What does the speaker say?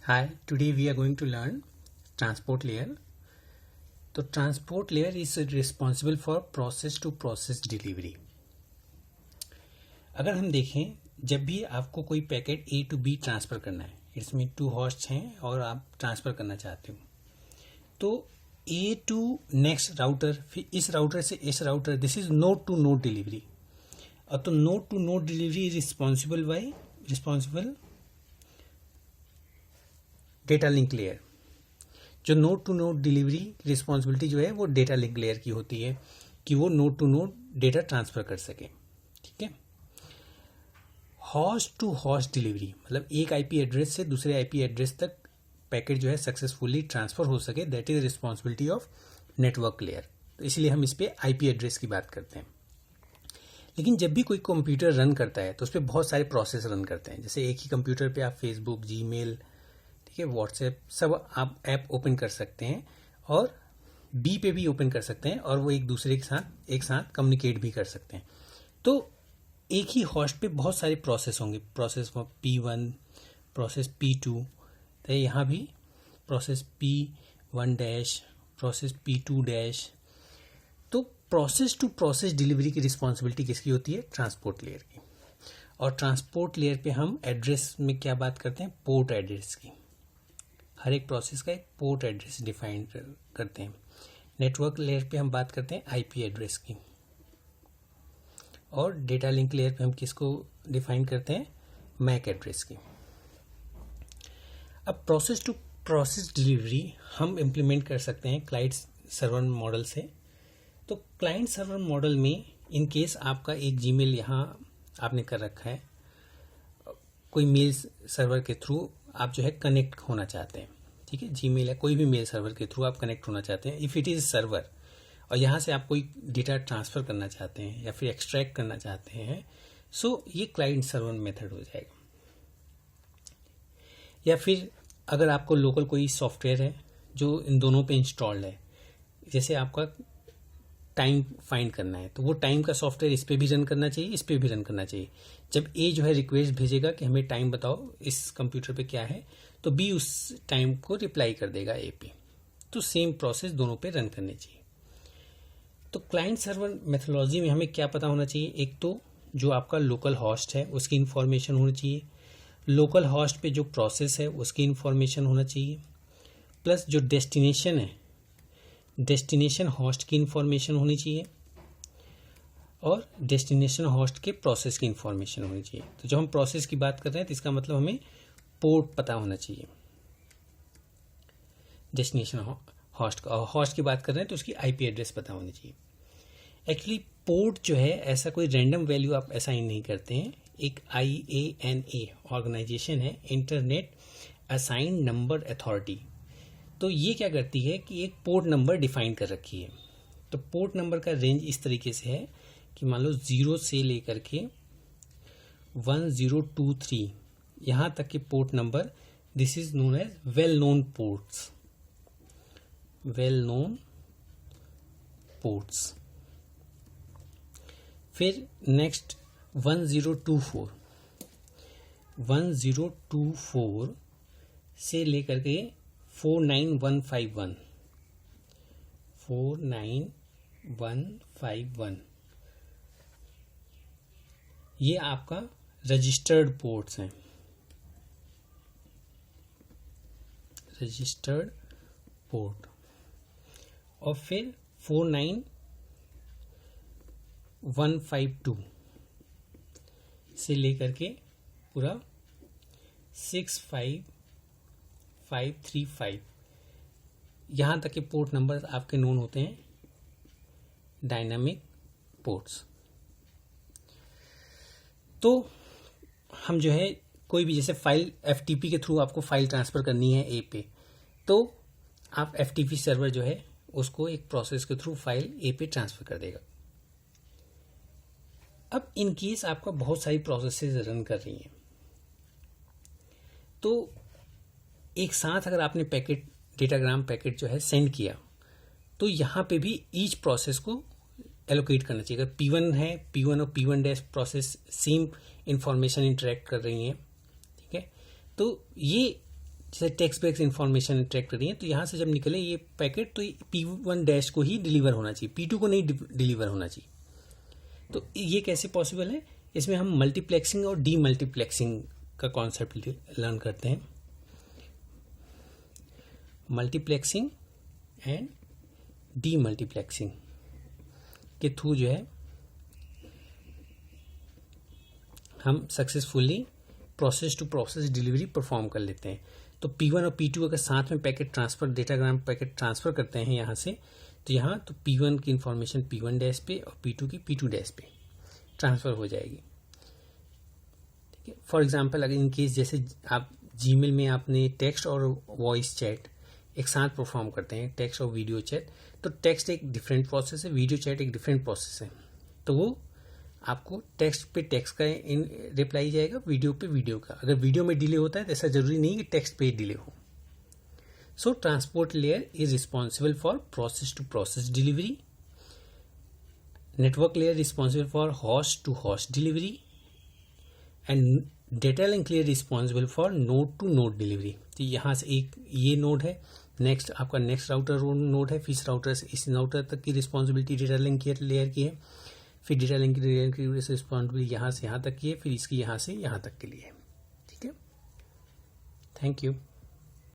Hi, today we are going to learn transport layer. तो transport layer is responsible for process to process delivery. अगर हम देखें, जब भी आपको कोई packet A to B transfer करना है, इसमें 2 होस्ट हैं और आप ट्रांसफ़र करना चाहते हो, तो ए टू नेक्स्ट राउटर, फिर इस राउटर से इस router, this is node to node delivery. और तो node to node delivery is responsible data link layer. जो node to node delivery responsibility जो है वो डेटा लिंक लेयर की होती है कि वो node to node data transfer कर सके. ठीक है. होस्ट टू होस्ट डिलीवरी मतलब एक आईपी एड्रेस से दूसरे आईपी एड्रेस तक पैकेट जो है सक्सेसफुली ट्रांसफ़र हो सके, that is responsibility of network layer. तो इसलिए हम इस पर आईपी एड्रेस की बात करते हैं. लेकिन जब भी कोई कंप्यूटर रन करता है तो उस पर बहुत सारे प्रोसेस रन करते हैं. जैसे एक ही कंप्यूटर पे आप फेसबुक, जीमेल, ठीक है, व्हाट्सएप, सब आप ऐप ओपन कर सकते हैं और बी पे भी ओपन कर सकते हैं और वो एक दूसरे के साथ एक साथ कम्युनिकेट भी कर सकते हैं. तो एक ही होस्ट पे बहुत सारे प्रोसेस होंगे. प्रोसेस P1, प्रोसेस P2, तो यहाँ भी process P1 dash, process P2 dash. तो प्रोसेस टू प्रोसेस डिलीवरी की रिस्पॉन्सिबिलिटी किसकी होती है? ट्रांसपोर्ट लेयर की. और ट्रांसपोर्ट लेयर पे हम एड्रेस में क्या बात करते हैं? पोर्ट एड्रेस की. हर एक प्रोसेस का एक पोर्ट एड्रेस डिफाइन करते हैं. नेटवर्क लेयर पे हम बात करते हैं आईपी एड्रेस की. और डेटा लिंक लेयर पे हम किसको डिफाइन करते हैं? मैक एड्रेस की. अब प्रोसेस टू प्रोसेस डिलीवरी हम इम्प्लीमेंट कर सकते हैं क्लाइंट सर्वर मॉडल से. तो क्लाइंट सर्वर मॉडल में इन केस आपका एक जीमेल यहाँ आपने कर रखा है, कोई मेल सर्वर के थ्रू आप जो है कनेक्ट होना चाहते हैं. ठीक है, जीमेल या कोई भी मेल सर्वर के थ्रू आप कनेक्ट होना चाहते हैं. इफ़ इट इज़ सर्वर और यहाँ से आप कोई डेटा ट्रांसफ़र करना चाहते हैं या फिर एक्सट्रैक्ट करना चाहते हैं, सो ये क्लाइंट सर्वर मेथड हो जाएगा. या फिर अगर आपको लोकल कोई सॉफ्टवेयर है जो इन दोनों पे इंस्टॉल्ड है, जैसे आपका टाइम फाइंड करना है, तो वो टाइम का सॉफ्टवेयर इस पे भी रन करना चाहिए, इस पे भी रन करना चाहिए. जब ए जो है रिक्वेस्ट भेजेगा कि हमें टाइम बताओ इस कंप्यूटर पे क्या है, तो बी उस टाइम को रिप्लाई कर देगा ए पे. तो सेम प्रोसेस दोनों पे रन करनी चाहिए. तो क्लाइंट सर्वर मेथोलॉजी में हमें क्या पता होना चाहिए? एक तो जो आपका लोकल होस्ट है उसकी इंफॉर्मेशन होनी चाहिए, लोकल होस्ट पे जो प्रोसेस है उसकी इंफॉर्मेशन होना चाहिए, प्लस जो डेस्टिनेशन है, डेस्टिनेशन होस्ट की इंफॉर्मेशन होनी चाहिए और डेस्टिनेशन होस्ट के प्रोसेस की इंफॉर्मेशन होनी चाहिए. तो जब हम प्रोसेस की बात कर रहे हैं तो इसका मतलब हमें पोर्ट पता होना चाहिए. डेस्टिनेशन होस्ट का, होस्ट की बात कर रहे हैं तो उसकी आईपी एड्रेस पता होनी चाहिए. एक्चुअली पोर्ट जो है ऐसा कोई रैंडम वैल्यू आप असाइन नहीं करते हैं. एक IANA ऑर्गेनाइजेशन है, इंटरनेट असाइन नंबर अथॉरिटी. तो ये क्या करती है कि एक पोर्ट नंबर डिफाइन कर रखी है. तो पोर्ट नंबर का रेंज इस तरीके से है कि मान लो 0 से लेकर के 1023 यहाँ तक के port number, this is known as well known ports. Well known ports. फिर नेक्स्ट 1024 से लेकर के 49151 ये आपका रजिस्टर्ड पोर्ट्स हैं. Registered port. और फिर 49152 से लेकर के पूरा 65535 यहाँ तक के पोर्ट नंबर आपके नोन होते हैं डायनामिक पोर्ट्स. तो हम जो है कोई भी जैसे फाइल FTP के थ्रू आपको फाइल ट्रांसफ़र करनी है ए पे, तो आप FTP सर्वर जो है उसको एक प्रोसेस के थ्रू फाइल ए पे ट्रांसफ़र कर देगा. अब इन केस आपका बहुत सारी प्रोसेसेस रन कर रही हैं, तो एक साथ अगर आपने पैकेट, डेटाग्राम पैकेट जो है सेंड किया, तो यहाँ पे भी ईच प्रोसेस को एलोकेट करना चाहिए. अगर P1 है, P1 और P1 dash process same information interact कर रही हैं, ठीक है, तो ये जैसे टेक्स्ट बेस्ड इंफॉर्मेशन ट्रैक कर रही है, तो यहाँ से जब निकले ये पैकेट तो P1 डैश को ही डिलीवर होना चाहिए, P2 को नहीं डिलीवर होना चाहिए। तो ये कैसे पॉसिबल है? इसमें हम मल्टीप्लेक्सिंग और डीमल्टीप्लेक्सिंग का कॉन्सेप्ट लर्न करते हैं। मल्टीप्लेक्सिंग एंड डीमल्टीप्लेक्सिंग के थ्रू जो है हम successfully process to process delivery perform कर लेते हैं। तो P1 और P2 अगर साथ में packet transfer, datagram packet transfer करते हैं यहाँ से, तो यहाँ तो P1 की इंफॉर्मेशन P1 डैश पे और P2 की P2 डैश पे ट्रांसफर हो जाएगी। ठीक है। फॉर एग्जांपल अगर इन केस जैसे आप जीमेल में आपने टेक्स्ट और वॉइस चैट एक साथ परफॉर्म करते हैं, टेक्स्ट और वीडियो चैट, तो टेक्स्ट एक डिफरेंट प्रोसेस है, वीडियो चैट एक डिफरेंट प्रोसेस है। तो वो आपको टेक्स्ट पे टेक्स्ट का रिप्लाई जाएगा, वीडियो पे वीडियो का। अगर वीडियो में डिले होता है तो ऐसा जरूरी नहीं कि टेक्स्ट पे डिले हो। So transport layer is responsible for process to process delivery, network layer responsible for host to host delivery, and data link layer responsible for node to node delivery. तो यहाँ से एक ये नोड है, next आपका next router node है, फिर इस राउटर से इस राउटर तक की रिस्पॉन्सिबिलिटी डेटा लिंक लेयर की है, फिर डेटा लिंक लेयर की रिस्पॉन्सिबिलिटी यहाँ से यहाँ तक की है, फिर इसकी यहाँ से यहाँ तक के लिए। ठीक है, थैंक यू।